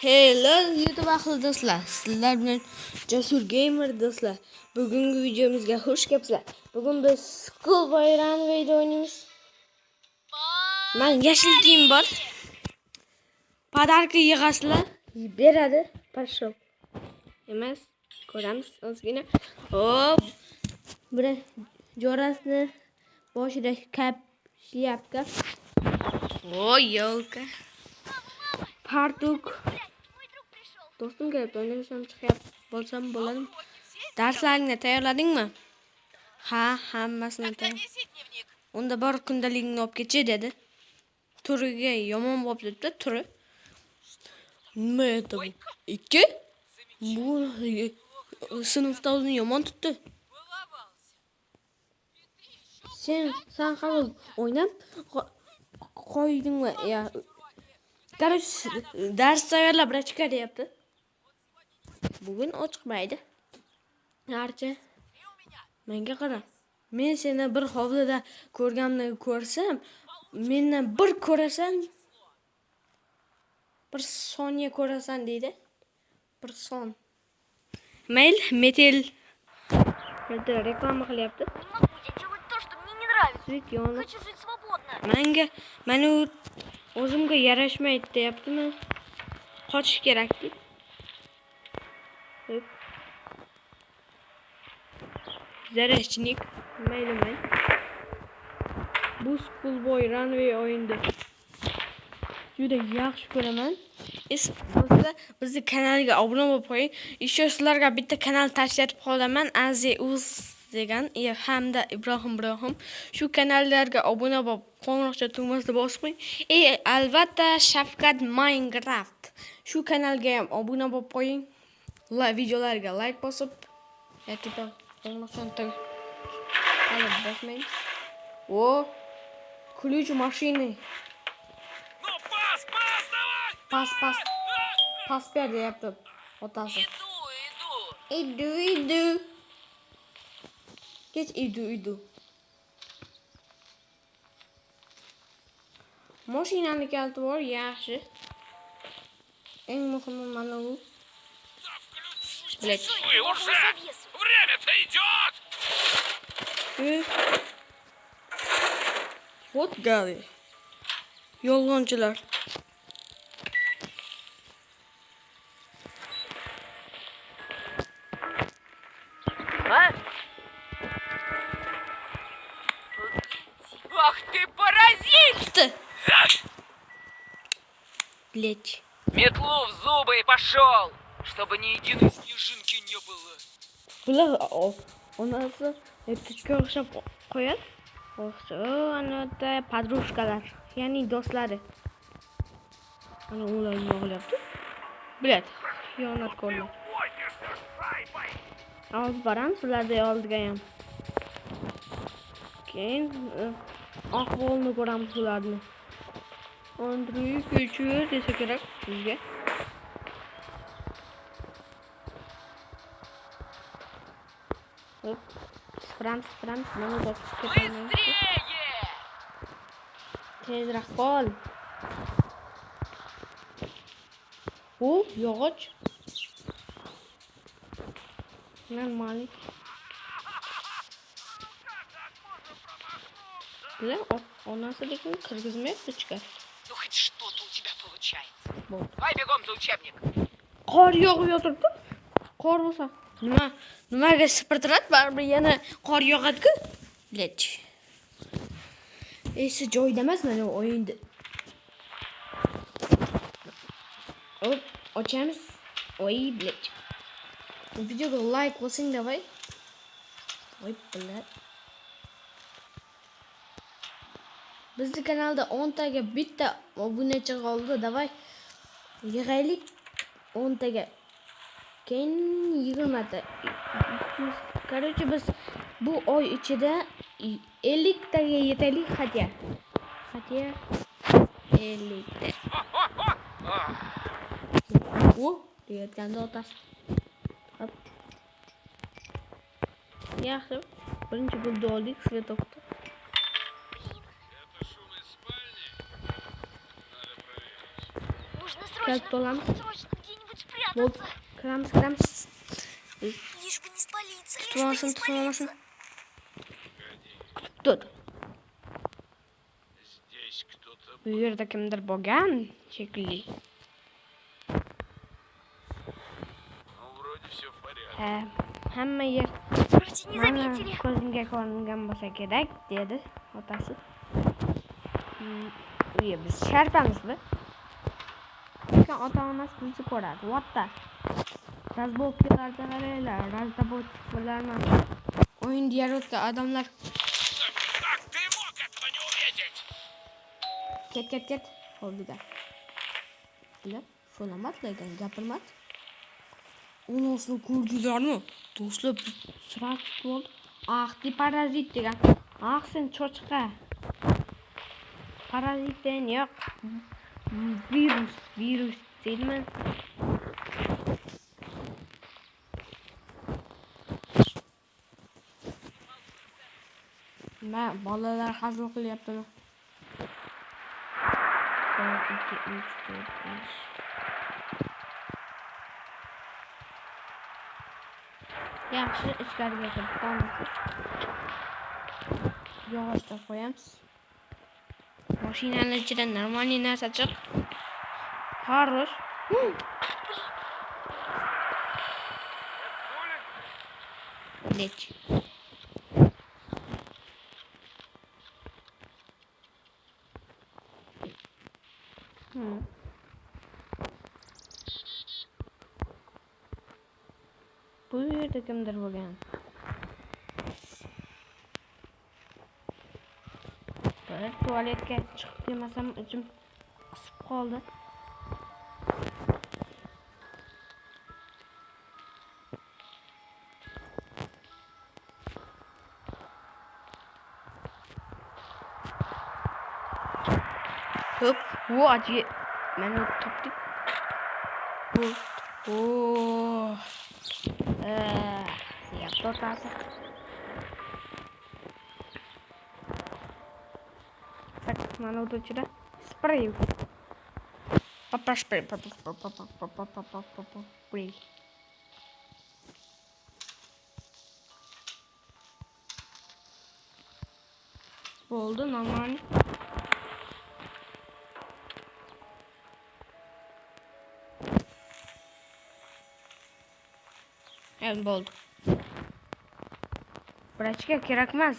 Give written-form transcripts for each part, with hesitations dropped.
Hello YouTube ahli do'stlar, sizlar bilan Jasur Gamer do'stlar. Bugungi videomizga xush kelibsizlar. Bugun biz School Run video o'ynaymiz. Men yashil kiyim bor. Podarka yig'asizlar, beradi. Pashop. Emas, ko'ramiz ozgina. Hop. Bir jo'rasini boshida shlyapka. Voy, yolka. Partuk. Do'stim kelib, o'ynasham chiqyapti. Bo'lsam bo'ladimi? Darslaringni tayyorladingmi? Ha, hammasini tayyor. Unda bor kundaligingni olib ketchi dedi. Turiga yomon bo'lib debdi, turi. Nima edi bu? 2? Bu sinfda o'zini yomon tutdi. Sen hali o'ynab qo'ydingmi? Ya. Dars tayyorlab rachka deyapti. Bugun ochiqmaydi. Archa. Menga qara. Men seni bir hovlida ko'rganimni ko'rsam, mendan bir ko'rasan, bir soniya ko'rasan deydi. Bir son. Mail metal. Metal reklama qilyapti. Хочу жить свободно. Meni o'zimga yarashmaydi deyaptimi? Qochish kerak deb. Zarashchilik mayli. Bu Schoolboy Runway o'yindi. Juda yaxshi ko'raman. Do'stlar, bizning kanalga obuna bo'lib qo'ying. Еще sizlarga bitta kanal tashlatib qolaman. Aziz degan hamda Ibrohim. Shu kanallarga obuna bo'lib, qo'ng'iroqcha tugmasini bosib qo'ying. Albatta Shafqat Minecraft. Shu kanalga ham obuna bo'lib qo'ying. Videolarga like bosib, yoki qo'ng'iroqchani bosmaymiz. O, ключ машины. Pas ber deyapti otasi. Idu. Geç idu. Mashinani kaliti bor, yaxshi. Eng muhimi mana bu. Блять. Уже! Время-то идет! Вот gadi. Yolg'onchilar. Ах ты паразит! Блять. Метлу в зубы и пошел, чтобы ни единой снежинки не было. Bular onasi tushga o'xshab qo'yadi. Anada padrushkalar, ya'ni do'stlari. Ana ular nima qilyapti? Bilat, xiyonatkorlar. Hozir boramiz ularning oldiga ham. Keyin ahvolni ko'ramiz ularni. Andrey kechir desa kerak sizga. Frans, mana da ketaman. Tezroq qol. Bu yog'och. Normal. Bular onasi lekin kirgizmayapti ichga. Ну хоть что-то у тебя получается. Давай бегом за учебник. Qor yog'ib yotibdi. Qor bo'lsa, nimaga sipirtiradi? Baribir yana qor yog'adi-ku. Blech. Esi joyida emas mana o'yinda. Hop, ochamiz. Voy, blech. Videoga like bosing davay. Voy, bilat. Bizning kanalda 10 taga bitta obunachi qoldi, davay. Yig'aylik 10 taga. Keyin 20 ta. Короче, biz bu oy ichida 50 taga yetaylik xatya. 50 ta. Bu deyotganda otasi. Hop. Yaxshi. Birinchi bo'ldi oldik, Svetokda. kalp olamiz. Срочно где-нибудь Bo'ldi. спрятаться. Kiramiz. Лишь бы не спалиться, лишь бы Tutmamasın, не tutmamasın. спалиться. Tut. Здесь кто-то Bu yerda kimdir bo'lgan shekilli. Ну, вроде все в порядке. Ha, hamma yer Вроде не mana заметили. ko'zimga ko'ringan bo'lsa kerak, dedi otasi. Uy biz sharpamizmi? Lekin ota-onasi bizni ko'radi. What? Razboklarga qaranglar, razboklarni o'yin deyarli odamlar. Как ты мог этого не увидеть? Ket. Oldiga. Bular so'lamatlardan gapirmat. Unosini ko'rdinglarmi? Do'stlar, biz sira tutib oldi. Ahdi parazit degan. Ah, sen cho'chqa. Parazitdan yo'q. Virus deydimi? Ma, bolalar hazil qilyaptimi? 1 2 3 4 5. Yaxshi, ichkariga kirib qolamiz. Yog'ochni qo'yamiz. Mashinaning ichidan normalniy narsa chiq. Хорош. Lech. Bu yerda kimdir bo'lgan. Bir tualetga chiqib kelmasam ichim qisib qoldi. Hop, what? Mana topdik. Oh. Ya totasi. Tak, mana o'ta ichida spray. Papa spray. Spray. Bo'ldi, normal. Evet, bo'ldi. Vrachga kerak emas.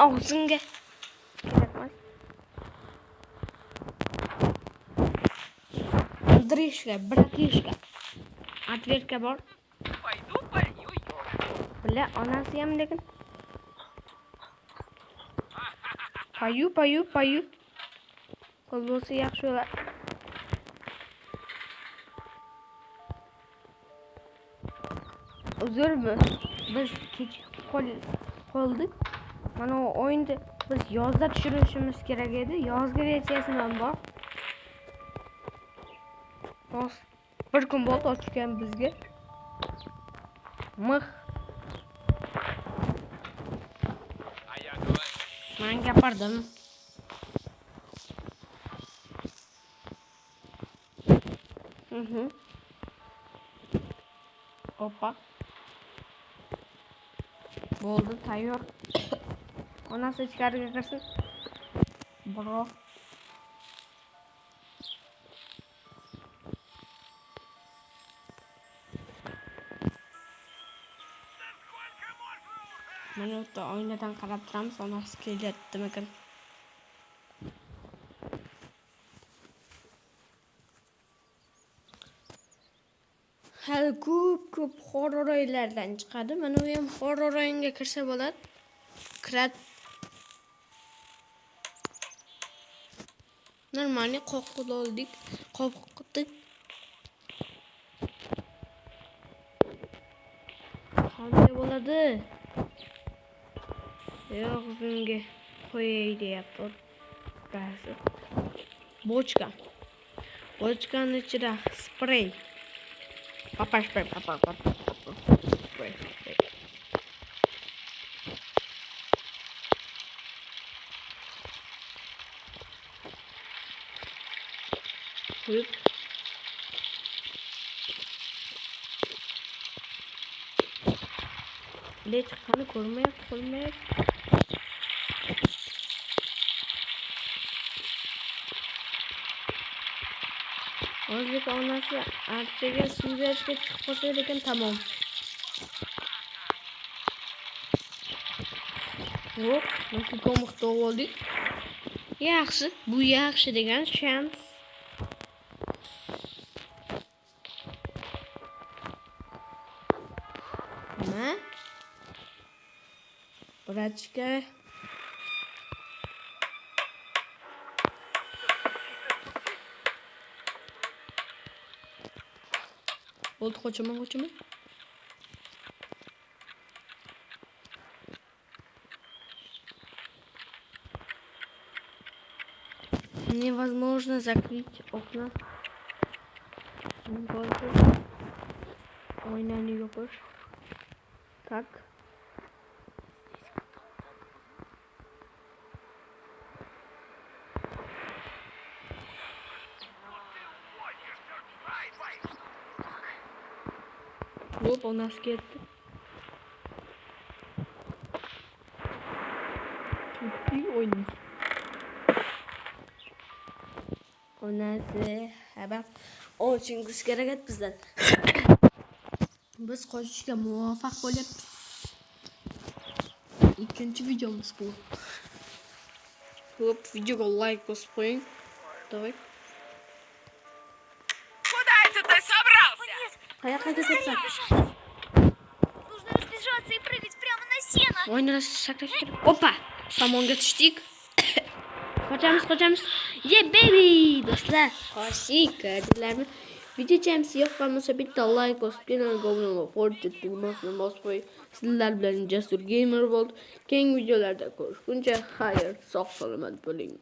Og'zingga kerak emas. Drishka, bratishka. Ответка bor. Пойду полью ёжик. Bile onasi ham lekin. Payu. Qo'l bo'lsa yaxshi bo'lar. Uzrmi? Biz kech qoldik. Mana o'yinda biz yozda tushirishimiz kerak edi. Yozgi versiyasi ham bor. Bir kun bo'ldi ochgan bizga. Mix. А я говорю, Men gapirdim. Opa. Bo'ldi, tayyor. Onasi ichkariga kirsin. Bro. Mana o'ta oynadan qarab turamiz, onasi kelyaptimikan. Hali ko'p horror o'yinlardan chiqadi. Mana u ham horror o'yinga kirsa bo'ladi. Kirat. Normalni qo'rqdik. Qanday bo'ladi? Yo'q, bunga qo'yay deyapti. Ba'zi. Bochka. Bochkaning ichida spray. Papa spray. Hop. Ne çıkanı korumayıp. Azıcık ondan sonra artık suya çıkması dedim tamam. Hop, nasıl komukta oldu? Yaxşı, bu yaxşı degan şans. Ne? Bratçika. Oldu kocaman. Невозможно закрыть окна. Oynanıyor. Так. Оп, у нас кетті. Çok oynuyor. O narsa haber очень kerak bizdan. Biz qochishga muvaffaq bo'lyapmiz. Ikkinchi videomiz bu. Hop, videoga like bosib qo'ying. Давай. Куда это ты собрался? Qayoqqa ketyapsan? Нужно разбежаться и прыгать прямо на сено. O'yinni sakrash kerak. Opa! Samonga tushdik. Qochamiz. Yeah baby! Do'stlar, qochdik. Kadrlarni videochamiz yoqqan bo'lsa bitta like bosib, kanalga obuna bo'lib, qo'shib tugmasini bosib qo'ying. Sizlar bilan Jasur Gamer bo'ldi. Keyingi videolarda ko'rishguncha xayr, sog' salomat bo'ling.